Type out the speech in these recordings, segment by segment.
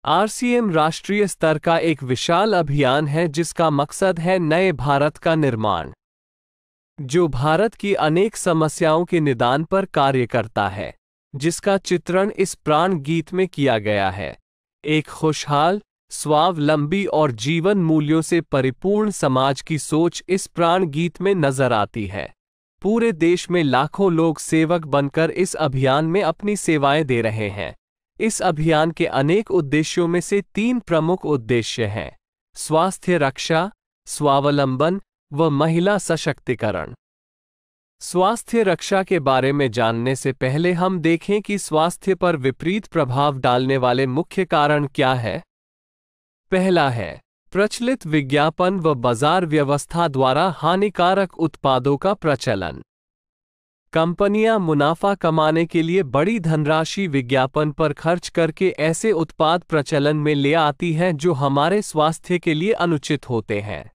RCM राष्ट्रीय स्तर का एक विशाल अभियान है जिसका मकसद है नए भारत का निर्माण, जो भारत की अनेक समस्याओं के निदान पर कार्य करता है, जिसका चित्रण इस प्राण गीत में किया गया है। एक खुशहाल, स्वावलंबी और जीवन मूल्यों से परिपूर्ण समाज की सोच इस प्राण गीत में नजर आती है। पूरे देश में लाखों लोग सेवक बनकर इस अभियान में अपनी सेवाएं दे रहे हैं। इस अभियान के अनेक उद्देश्यों में से 3 प्रमुख उद्देश्य हैं: स्वास्थ्य रक्षा, स्वावलंबन व महिला सशक्तिकरण। स्वास्थ्य रक्षा के बारे में जानने से पहले हम देखें कि स्वास्थ्य पर विपरीत प्रभाव डालने वाले मुख्य कारण क्या है। पहला है प्रचलित विज्ञापन व बाजार व्यवस्था द्वारा हानिकारक उत्पादों का प्रचलन। कंपनियां मुनाफा कमाने के लिए बड़ी धनराशि विज्ञापन पर खर्च करके ऐसे उत्पाद प्रचलन में ले आती हैं जो हमारे स्वास्थ्य के लिए अनुचित होते हैं।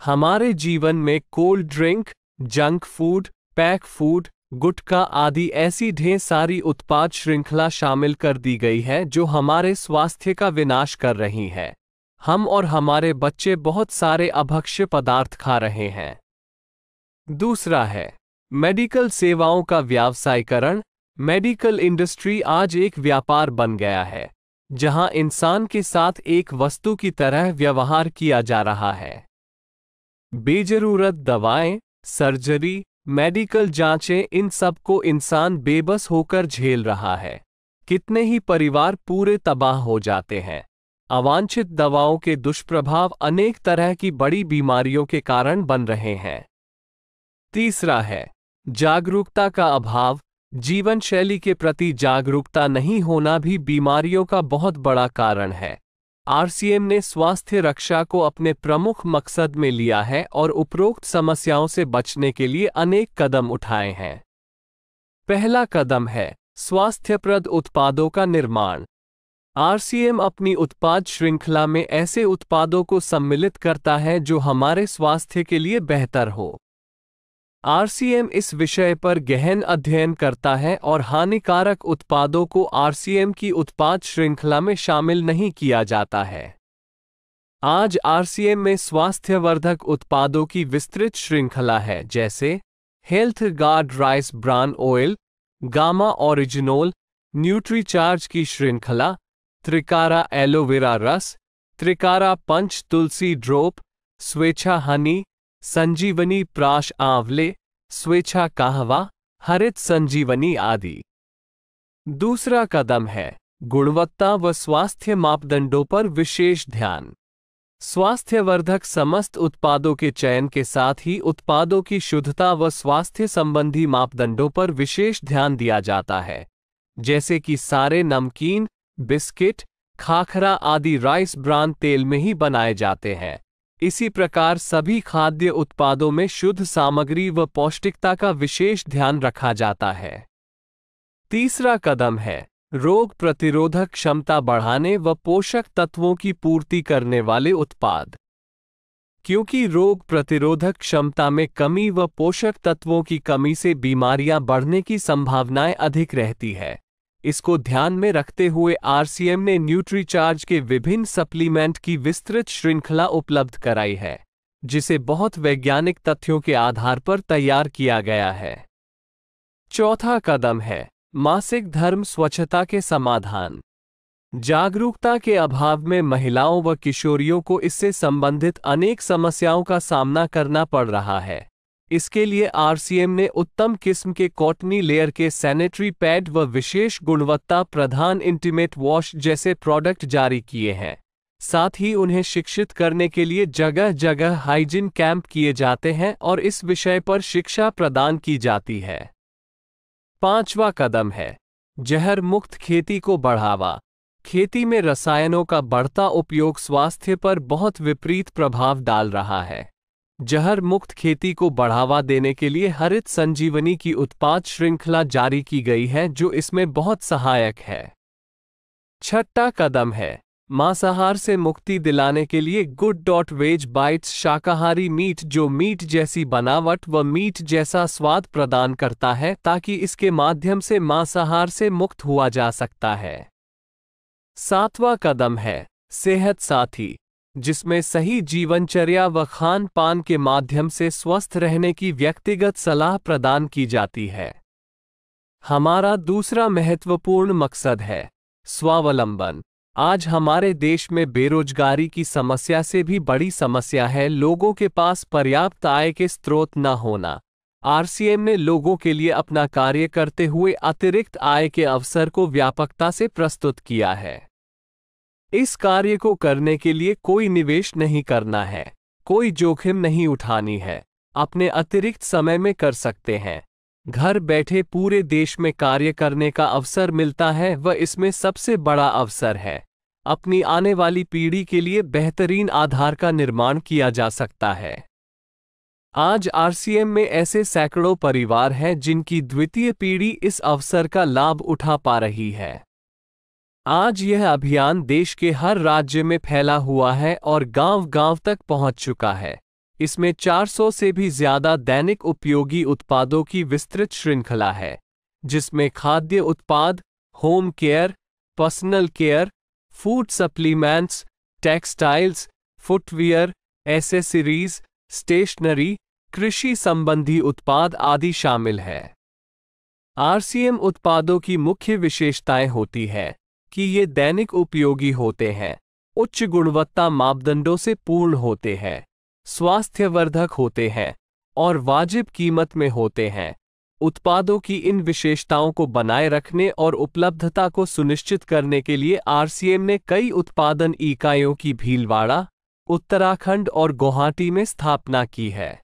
हमारे जीवन में cold drink, junk food, pack food, gutkha आदि ऐसी ढेर सारी उत्पाद श्रृंखला शामिल कर दी गई है जो हमारे स्वास्थ्य का विनाश कर रही है। हम और हमारे बच्चे बहुत सारे अभक्ष्य पदार्थ खा रहे हैं। दूसरा है मेडिकल सेवाओं का व्यावसायीकरण। मेडिकल इंडस्ट्री आज एक व्यापार बन गया है, जहां इंसान के साथ एक वस्तु की तरह व्यवहार किया जा रहा है। बेजरूरत दवाएं, सर्जरी, मेडिकल जांचें, इन सब को इंसान बेबस होकर झेल रहा है। कितने ही परिवार पूरे तबाह हो जाते हैं। अवांछित दवाओं के दुष्प्रभाव अनेक तरह की बड़ी बीमारियों के कारण बन रहे हैं। तीसरा है जागरूकता का अभाव। जीवन शैली के प्रति जागरूकता नहीं होना भी बीमारियों का बहुत बड़ा कारण है। आरसीएम ने स्वास्थ्य रक्षा को अपने प्रमुख मकसद में लिया है और उपरोक्त समस्याओं से बचने के लिए अनेक कदम उठाए हैं। पहला कदम है स्वास्थ्यप्रद उत्पादों का निर्माण। आरसीएम अपनी उत्पाद श्रृंखला में ऐसे उत्पादों को सम्मिलित करता है जो हमारे स्वास्थ्य के लिए बेहतर हो। आरसीएम इस विषय पर गहन अध्ययन करता है और हानिकारक उत्पादों को आरसीएम की उत्पाद श्रृंखला में शामिल नहीं किया जाता है। आज आरसीएम में स्वास्थ्यवर्धक उत्पादों की विस्तृत श्रृंखला है, जैसे health guard rice bran oil, gamma oryzanol, Nutricharge की श्रृंखला, त्रिकारा एलोवेरा रस, त्रिकारा पंच तुलसी ड्रॉप, स्वेच्छा हनी, संजीवनी प्राश आंवले, स्वेच्छा कहवा, हरित संजीवनी आदि। दूसरा कदम है गुणवत्ता व स्वास्थ्य मापदंडों पर विशेष ध्यान। स्वास्थ्यवर्धक समस्त उत्पादों के चयन के साथ ही उत्पादों की शुद्धता व स्वास्थ्य संबंधी मापदंडों पर विशेष ध्यान दिया जाता है, जैसे कि सारे नमकीन, बिस्किट, खाखरा आदि राइस ब्रान तेल में ही बनाए जाते हैं। इसी प्रकार सभी खाद्य उत्पादों में शुद्ध सामग्री व पौष्टिकता का विशेष ध्यान रखा जाता है। तीसरा कदम है रोग प्रतिरोधक क्षमता बढ़ाने व पोषक तत्वों की पूर्ति करने वाले उत्पाद। क्योंकि रोग प्रतिरोधक क्षमता में कमी व पोषक तत्वों की कमी से बीमारियां बढ़ने की संभावनाएं अधिक रहती है, इसको ध्यान में रखते हुए आरसीएम ने न्यूट्रीचार्ज के विभिन्न सप्लीमेंट की विस्तृत श्रृंखला उपलब्ध कराई है, जिसे बहुत वैज्ञानिक तथ्यों के आधार पर तैयार किया गया है। चौथा कदम है मासिक धर्म स्वच्छता के समाधान। जागरूकता के अभाव में महिलाओं व किशोरियों को इससे संबंधित अनेक समस्याओं का सामना करना पड़ रहा है। इसके लिए आरसीएम ने उत्तम किस्म के कॉटनी लेयर के सैनिटरी पैड व विशेष गुणवत्ता प्रधान इंटीमेट वॉश जैसे प्रोडक्ट जारी किए हैं। साथ ही उन्हें शिक्षित करने के लिए जगह जगह हाइजीन कैंप किए जाते हैं और इस विषय पर शिक्षा प्रदान की जाती है। पांचवा कदम है जहर मुक्त खेती को बढ़ावा। खेती में रसायनों का बढ़ता उपयोग स्वास्थ्य पर बहुत विपरीत प्रभाव डाल रहा है। जहर मुक्त खेती को बढ़ावा देने के लिए हरित संजीवनी की उत्पाद श्रृंखला जारी की गई है, जो इसमें बहुत सहायक है। छठा कदम है मांसाहार से मुक्ति दिलाने के लिए गुड.वेज बाइट्स शाकाहारी मीट, जो मीट जैसी बनावट व मीट जैसा स्वाद प्रदान करता है, ताकि इसके माध्यम से मांसाहार से मुक्त हुआ जा सकता है। सातवां कदम है सेहत साथी, जिसमें सही जीवनचर्या व खान पान के माध्यम से स्वस्थ रहने की व्यक्तिगत सलाह प्रदान की जाती है। हमारा दूसरा महत्वपूर्ण मकसद है स्वावलंबन। आज हमारे देश में बेरोजगारी की समस्या से भी बड़ी समस्या है लोगों के पास पर्याप्त आय के स्रोत न होना। आरसीएम ने लोगों के लिए अपना कार्य करते हुए अतिरिक्त आय के अवसर को व्यापकता से प्रस्तुत किया है। इस कार्य को करने के लिए कोई निवेश नहीं करना है, कोई जोखिम नहीं उठानी है, अपने अतिरिक्त समय में कर सकते हैं। घर बैठे पूरे देश में कार्य करने का अवसर मिलता है व इसमें सबसे बड़ा अवसर है अपनी आने वाली पीढ़ी के लिए बेहतरीन आधार का निर्माण किया जा सकता है। आज आरसीएम में ऐसे सैकड़ों परिवार हैं जिनकी द्वितीय पीढ़ी इस अवसर का लाभ उठा पा रही है। आज यह अभियान देश के हर राज्य में फैला हुआ है और गांव-गांव तक पहुंच चुका है। इसमें 400 से भी ज्यादा दैनिक उपयोगी उत्पादों की विस्तृत श्रृंखला है, जिसमें खाद्य उत्पाद, home care, personal care, food supplements, textiles, footwear, accessories, stationery, कृषि संबंधी उत्पाद आदि शामिल है। आरसीएम उत्पादों की मुख्य विशेषताएं होती है कि ये दैनिक उपयोगी होते हैं, उच्च गुणवत्ता मापदंडों से पूर्ण होते हैं, स्वास्थ्यवर्धक होते हैं और वाजिब कीमत में होते हैं। उत्पादों की इन विशेषताओं को बनाए रखने और उपलब्धता को सुनिश्चित करने के लिए आरसीएम ने कई उत्पादन इकाइयों की भीलवाड़ा, उत्तराखंड और गुवाहाटी में स्थापना की है।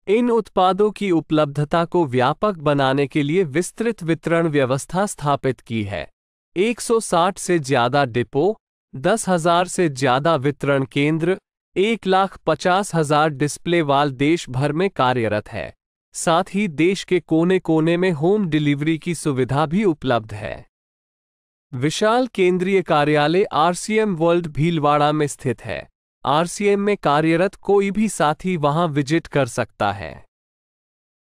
इन उत्पादों की उपलब्धता को व्यापक बनाने के लिए विस्तृत वितरण व्यवस्था स्थापित की है। 160 से ज्यादा डिपो, 10,000 से ज्यादा वितरण केंद्र, 1,50,000 डिस्प्ले वाल देश भर में कार्यरत है। साथ ही देश के कोने कोने में होम डिलीवरी की सुविधा भी उपलब्ध है। विशाल केंद्रीय कार्यालय आरसीएम वर्ल्ड भीलवाड़ा में स्थित है। आरसीएम में कार्यरत कोई भी साथी वहां विजिट कर सकता है।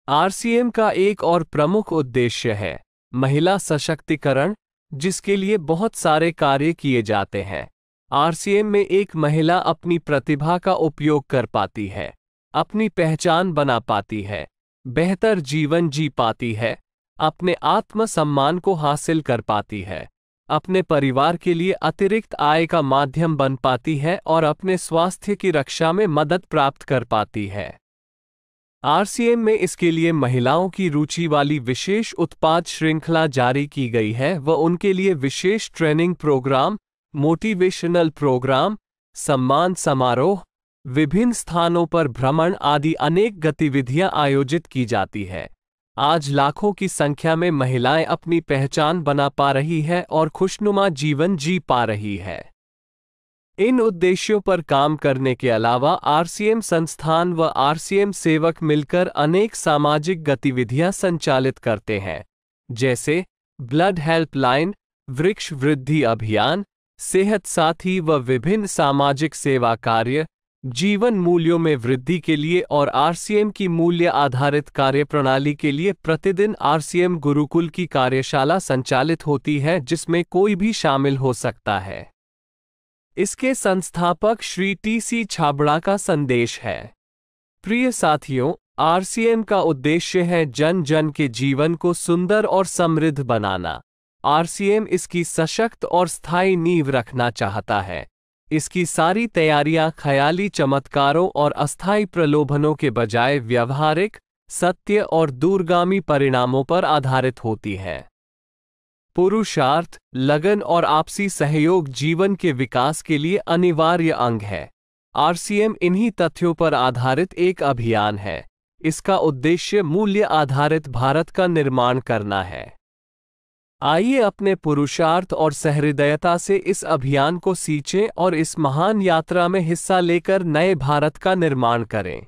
आरसीएम का एक और प्रमुख उद्देश्य है महिला सशक्तिकरण, जिसके लिए बहुत सारे कार्य किए जाते हैं। आरसीएम में एक महिला अपनी प्रतिभा का उपयोग कर पाती है, अपनी पहचान बना पाती है, बेहतर जीवन जी पाती है, अपने आत्मसम्मान को हासिल कर पाती है, अपने परिवार के लिए अतिरिक्त आय का माध्यम बन पाती है और अपने स्वास्थ्य की रक्षा में मदद प्राप्त कर पाती है। आरसीएम में इसके लिए महिलाओं की रुचि वाली विशेष उत्पाद श्रृंखला जारी की गई है व उनके लिए विशेष ट्रेनिंग प्रोग्राम, मोटिवेशनल प्रोग्राम, सम्मान समारोह, विभिन्न स्थानों पर भ्रमण आदि अनेक गतिविधियां आयोजित की जाती है। आज लाखों की संख्या में महिलाएं अपनी पहचान बना पा रही है और खुशनुमा जीवन जी पा रही है। इन उद्देश्यों पर काम करने के अलावा आरसीएम संस्थान व आरसीएम सेवक मिलकर अनेक सामाजिक गतिविधियां संचालित करते हैं, जैसे ब्लड हेल्पलाइन, वृक्ष वृद्धि अभियान, सेहत साथी व विभिन्न सामाजिक सेवा कार्य, जीवन मूल्यों में वृद्धि के लिए और आरसीएम की मूल्य आधारित कार्यप्रणाली के लिए प्रतिदिन आरसीएम गुरुकुल की कार्यशाला संचालित होती है, जिसमें कोई भी शामिल हो सकता है। इसके संस्थापक श्री टी.सी. छाबड़ा का संदेश है। प्रिय साथियों, आरसीएम का उद्देश्य है जन जन के जीवन को सुंदर और समृद्ध बनाना। आरसीएम इसकी सशक्त और स्थायी नींव रखना चाहता है। इसकी सारी तैयारियां ख्याली चमत्कारों और अस्थायी प्रलोभनों के बजाय व्यवहारिक, सत्य और दूरगामी परिणामों पर आधारित होती हैं। पुरुषार्थ, लगन और आपसी सहयोग जीवन के विकास के लिए अनिवार्य अंग है। आरसीएम इन्हीं तथ्यों पर आधारित एक अभियान है। इसका उद्देश्य मूल्य आधारित भारत का निर्माण करना है। आइए अपने पुरुषार्थ और सहृदयता से इस अभियान को सींचें और इस महान यात्रा में हिस्सा लेकर नए भारत का निर्माण करें।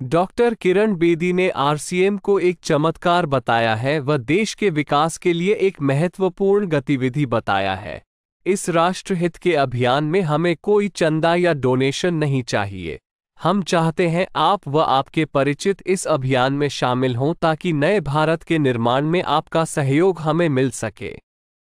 डॉक्टर किरण बेदी ने आरसीएम को एक चमत्कार बताया है व देश के विकास के लिए एक महत्वपूर्ण गतिविधि बताया है। इस राष्ट्रहित के अभियान में हमें कोई चंदा या डोनेशन नहीं चाहिए। हम चाहते हैं आप व आपके परिचित इस अभियान में शामिल हों ताकि नए भारत के निर्माण में आपका सहयोग हमें मिल सके।